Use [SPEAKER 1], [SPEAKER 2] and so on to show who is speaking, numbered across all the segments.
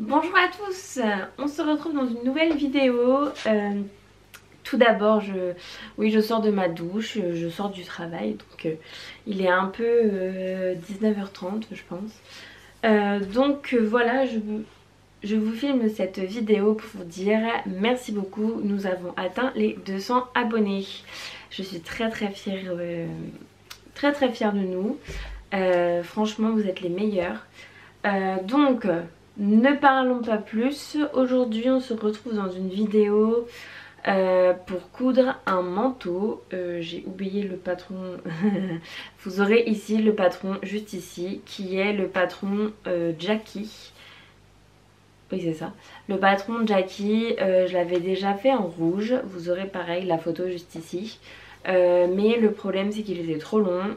[SPEAKER 1] Bonjour à tous, on se retrouve dans une nouvelle vidéo. Tout d'abord, je sors de ma douche, je sors du travail, donc il est un peu 19h30 je pense. Voilà, je vous filme cette vidéo pour vous dire merci beaucoup, nous avons atteint les 200 abonnés. Je suis très fière, très fière de nous. Franchement, vous êtes les meilleurs. Ne parlons pas plus. Aujourd'hui, on se retrouve dans une vidéo pour coudre un manteau. J'ai oublié le patron. Vous aurez ici le patron juste ici, qui est le patron Jackie. Oui, c'est ça. Le patron Jackie, je l'avais déjà fait en rouge. Vous aurez pareil la photo juste ici. Mais le problème, c'est qu'il était trop long.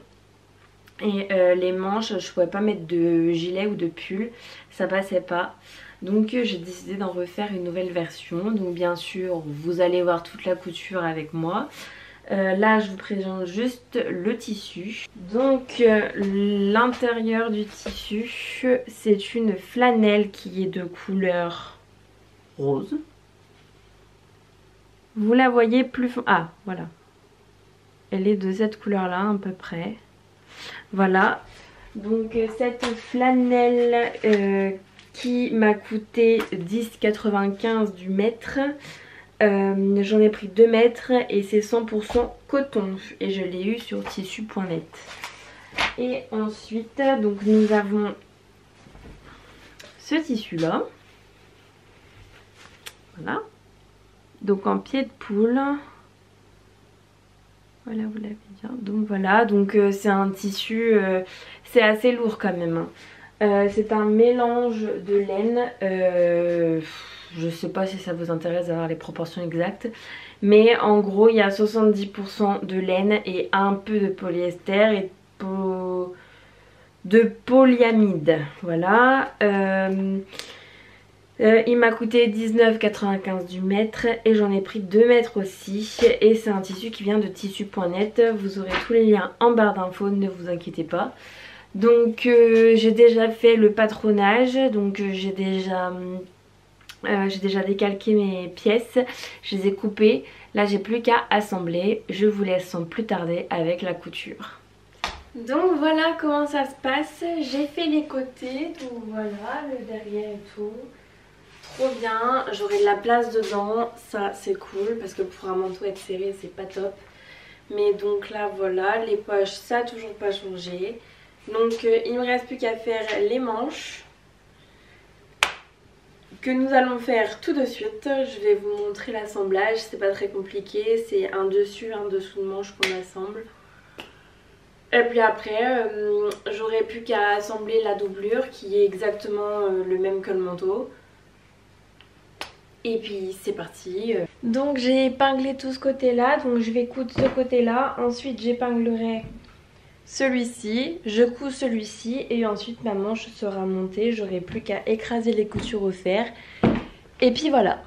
[SPEAKER 1] Et les manches, je pouvais pas mettre de gilet ou de pull, ça passait pas. Donc j'ai décidé d'en refaire une nouvelle version. Donc bien sûr, vous allez voir toute la couture avec moi. Là, je vous présente juste le tissu. Donc l'intérieur du tissu, c'est une flanelle qui est de couleur rose. Vous la voyez plus... Ah, voilà. Elle est de cette couleur-là à peu près. Voilà, donc cette flanelle qui m'a coûté 10,95 du mètre, j'en ai pris 2 mètres et c'est 100% coton et je l'ai eu sur tissu.net. Et ensuite, donc nous avons ce tissu là, voilà, donc en pied de poule. Voilà, vous l'avez bien. Donc voilà, donc c'est un tissu, c'est assez lourd quand même. C'est un mélange de laine. Je sais pas si ça vous intéresse d'avoir les proportions exactes. Mais en gros, il y a 70% de laine et un peu de polyester et de polyamide. Voilà. Il m'a coûté 19,95 du mètre et j'en ai pris 2 mètres aussi. Et c'est un tissu qui vient de tissu.net. Vous aurez tous les liens en barre d'infos, ne vous inquiétez pas. Donc j'ai déjà fait le patronage. Donc j'ai déjà décalqué mes pièces. Je les ai coupées. Là j'ai plus qu'à assembler. Je vous laisse sans plus tarder avec la couture. Donc voilà comment ça se passe. J'ai fait les côtés. Donc voilà, le derrière et tout. Trop bien, j'aurai de la place dedans, ça c'est cool parce que pour un manteau être serré c'est pas top. Mais donc là voilà, les poches ça a toujours pas changé. Donc il me reste plus qu'à faire les manches que nous allons faire tout de suite. Je vais vous montrer l'assemblage, c'est pas très compliqué, c'est un dessus, un dessous de manche qu'on assemble. Et puis après j'aurai plus qu'à assembler la doublure qui est exactement le même que le manteau. Et puis c'est parti. Donc j'ai épinglé tout ce côté là, donc je vais coudre ce côté là. Ensuite j'épinglerai celui-ci, je couds celui-ci et ensuite ma manche sera montée. J'aurai plus qu'à écraser les coutures au fer. Et puis voilà.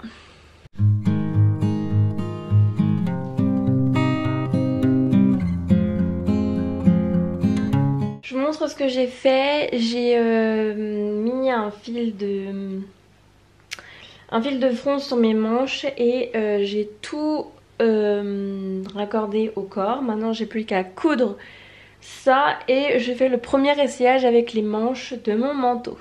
[SPEAKER 1] Je vous montre ce que j'ai fait. J'ai mis un fil de fronce sur mes manches et j'ai tout raccordé au corps. Maintenant j'ai plus qu'à coudre ça et je fais le premier essayage avec les manches de mon manteau.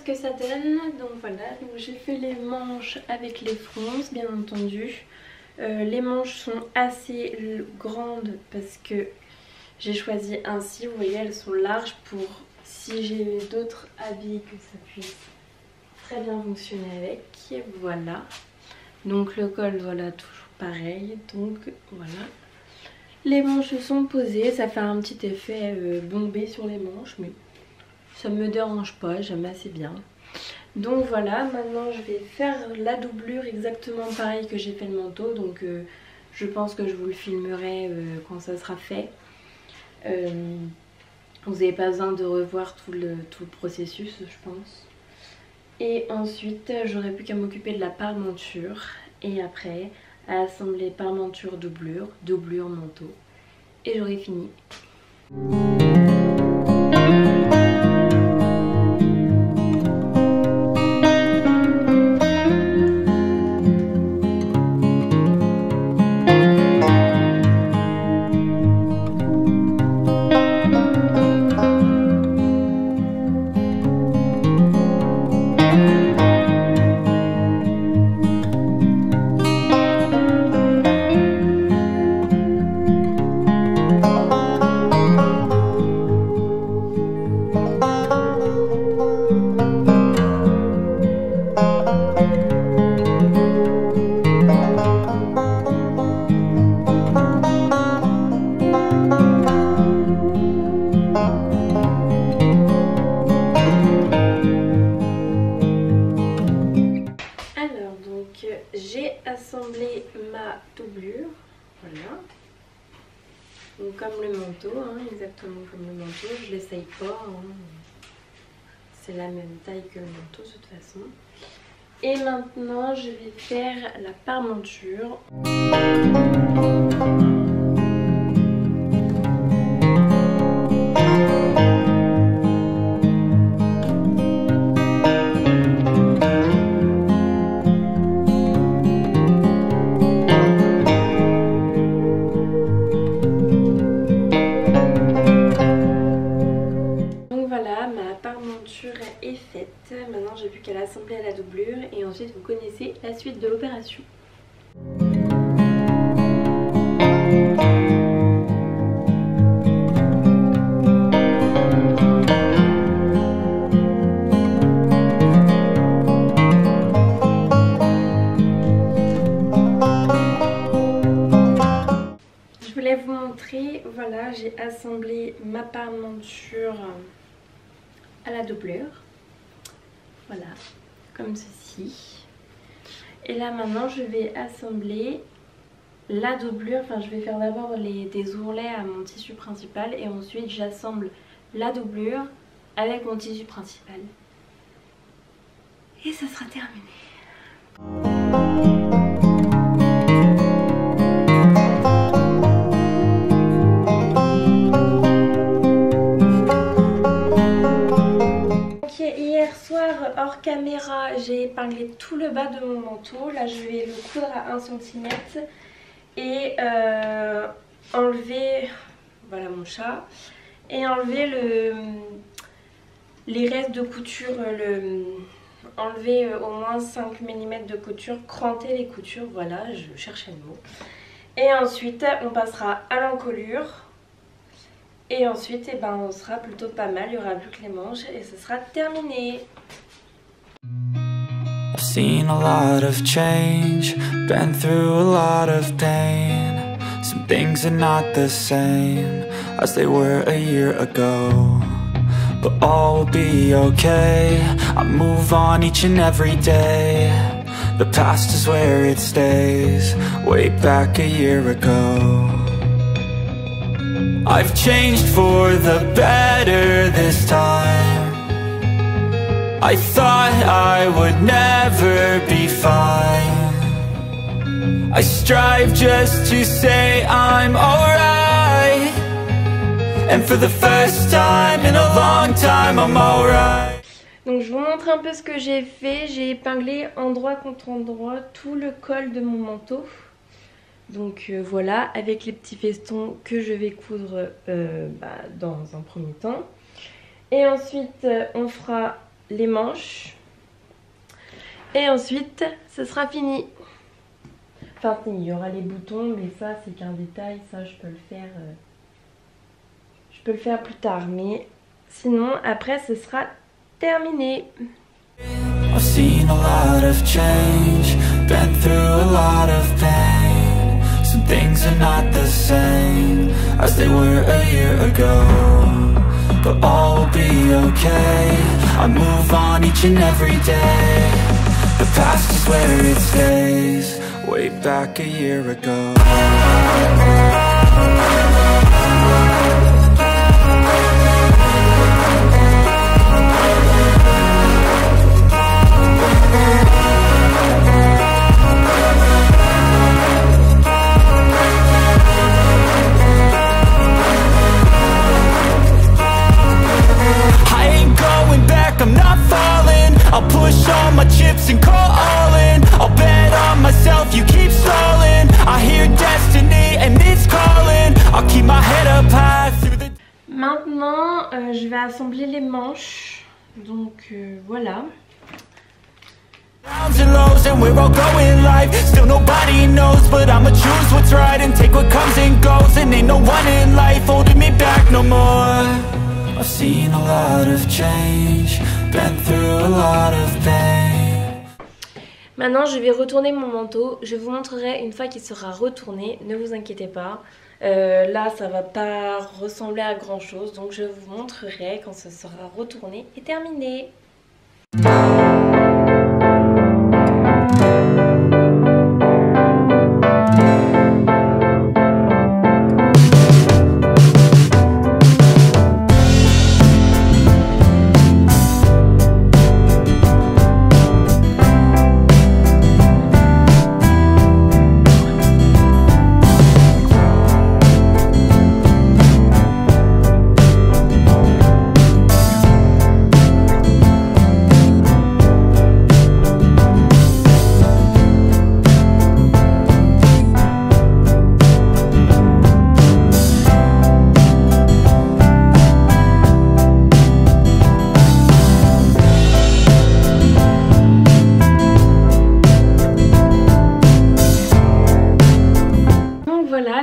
[SPEAKER 1] Que ça donne. Donc voilà, donc j'ai fait les manches avec les fronces bien entendu. Les manches sont assez grandes parce que j'ai choisi ainsi, vous voyez elles sont larges pour si j'ai d'autres habits que ça puisse très bien fonctionner avec. Voilà, donc le col voilà toujours pareil, donc voilà. Les manches sont posées, ça fait un petit effet bombé sur les manches mais ça me dérange pas, j'aime assez bien. Donc voilà, maintenant je vais faire la doublure exactement pareil que j'ai fait le manteau. Donc je pense que je vous le filmerai quand ça sera fait. Vous n'avez pas besoin de revoir tout le processus, je pense. Et ensuite, j'aurai plus qu'à m'occuper de la parmenture. Et après, à assembler parmenture, doublure, doublure, manteau. Et j'aurai fini. J'ai assemblé ma doublure, voilà, donc comme le manteau, hein, exactement comme le manteau, je l'essaye pas, hein. C'est la même taille que le manteau de toute façon. Et maintenant je vais faire la parmenture. Est faite. Maintenant j'ai plus qu'à l'assembler à la doublure et ensuite vous connaissez la suite de l'opération. Je voulais vous montrer, voilà, j'ai assemblé ma parmenture à la doublure, voilà, comme ceci. Et là maintenant je vais assembler la doublure, enfin je vais faire d'abord des ourlets à mon tissu principal et ensuite j'assemble la doublure avec mon tissu principal. Et ça sera terminé. Hors caméra, j'ai épinglé tout le bas de mon manteau. Là je vais le coudre à 1 cm et enlever, voilà mon chat, et enlever les restes de couture, enlever au moins 5 mm de couture, cranter les coutures, voilà, je cherchais le mot. Et ensuite on passera à l'encolure. Et ensuite eh ben, on sera plutôt pas mal, il n'y aura plus que les manches et ce sera terminé.
[SPEAKER 2] I've seen a lot of change, been through a lot of pain. Some things are not the same as they were a year ago, but all will be okay. I move on each and every day. The past is where it stays, way back a year ago. I've changed for the better this time. I thought I would never be fine. I strive just to say I'm alright. And for the first time in a long time I'm alright.
[SPEAKER 1] Donc je vous montre un peu ce que j'ai fait. J'ai épinglé endroit contre endroit tout le col de mon manteau. Donc voilà, avec les petits festons que je vais coudre dans un premier temps. Et ensuite on fera les manches. Et ensuite ce sera fini. Enfin il y aura les boutons, mais ça c'est qu'un détail, ça je peux le faire plus tard. Mais sinon après ce sera terminé.
[SPEAKER 2] I've seen a lot of change, been through a lot of pain. Some things are not the same as they were a year ago, but all will be okay. I move on each and every day. The past is where it stays, way back a year ago.
[SPEAKER 1] je vais assembler les manches. Donc voilà.
[SPEAKER 2] Downs and lows and we're all going live. Still nobody knows, but I'ma choose what's right and take what comes and goes. And ain't no one in life holding me back no more. I've seen a lot of change, been through a lot of pain.
[SPEAKER 1] Maintenant je vais retourner mon manteau. Je vous montrerai une fois qu'il sera retourné, ne vous inquiétez pas. Là ça va pas ressembler à grand chose, donc je vous montrerai quand ce sera retourné et terminé.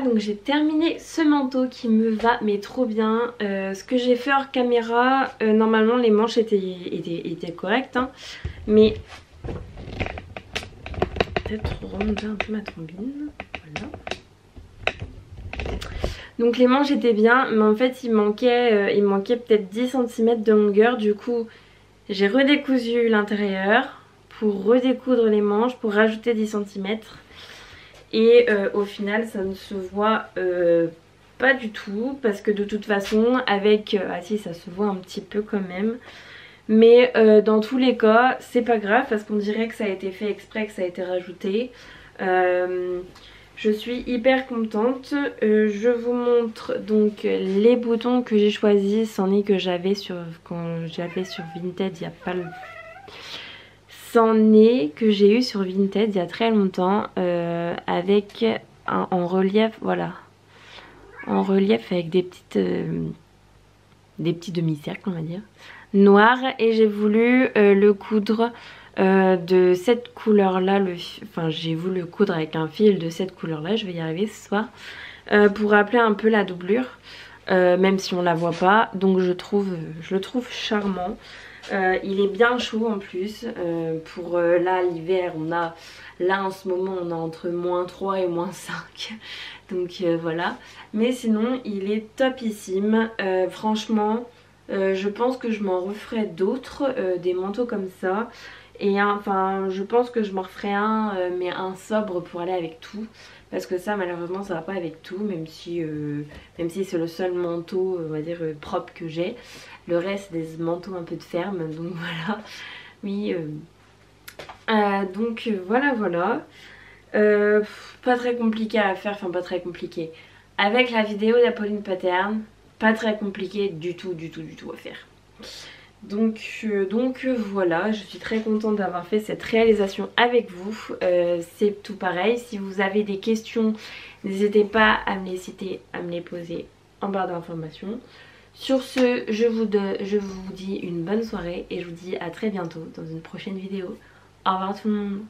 [SPEAKER 1] Donc j'ai terminé ce manteau qui me va mais trop bien. Ce que j'ai fait hors caméra, normalement les manches étaient correctes hein, mais peut-être remonter un peu ma trombine. Voilà. Donc les manches étaient bien mais en fait il manquait peut-être 10 cm de longueur. Du coup j'ai redécousu l'intérieur pour redécoudre les manches, pour rajouter 10 cm. Et au final ça ne se voit pas du tout parce que de toute façon avec... ah si ça se voit un petit peu quand même. Mais dans tous les cas c'est pas grave parce qu'on dirait que ça a été fait exprès, que ça a été rajouté. Je suis hyper contente. Je vous montre donc les boutons que j'ai choisis. C'en est que j'avais quand j'avais sur Vinted il y a pas le... C'en est que j'ai eu sur Vinted il y a très longtemps avec en relief, voilà, en relief avec des petits demi-cercles on va dire, noirs, et j'ai voulu le coudre de cette couleur là, enfin j'ai voulu le coudre avec un fil de cette couleur là, je vais y arriver ce soir, pour rappeler un peu la doublure, même si on la voit pas, donc je le trouve charmant. Il est bien chaud en plus pour là l'hiver, on a là en ce moment on a entre -3 et -5 donc voilà, mais sinon il est topissime. Franchement je pense que je m'en referai d'autres, des manteaux comme ça, et enfin je pense que je m'en referai un mais un sobre pour aller avec tout, parce que ça malheureusement ça va pas avec tout, même si c'est le seul manteau on va dire propre que j'ai. Le reste des manteaux un peu de ferme, donc voilà. Oui, donc voilà. Pas très compliqué à faire, enfin pas très compliqué. Avec la vidéo d'Apolline Pattern, pas très compliqué du tout à faire. Donc voilà, je suis très contente d'avoir fait cette réalisation avec vous. C'est tout pareil, si vous avez des questions, n'hésitez pas à me les citer, à me les poser en barre d'informations. Sur ce, je vous dis une bonne soirée et je vous dis à très bientôt dans une prochaine vidéo. Au revoir tout le monde.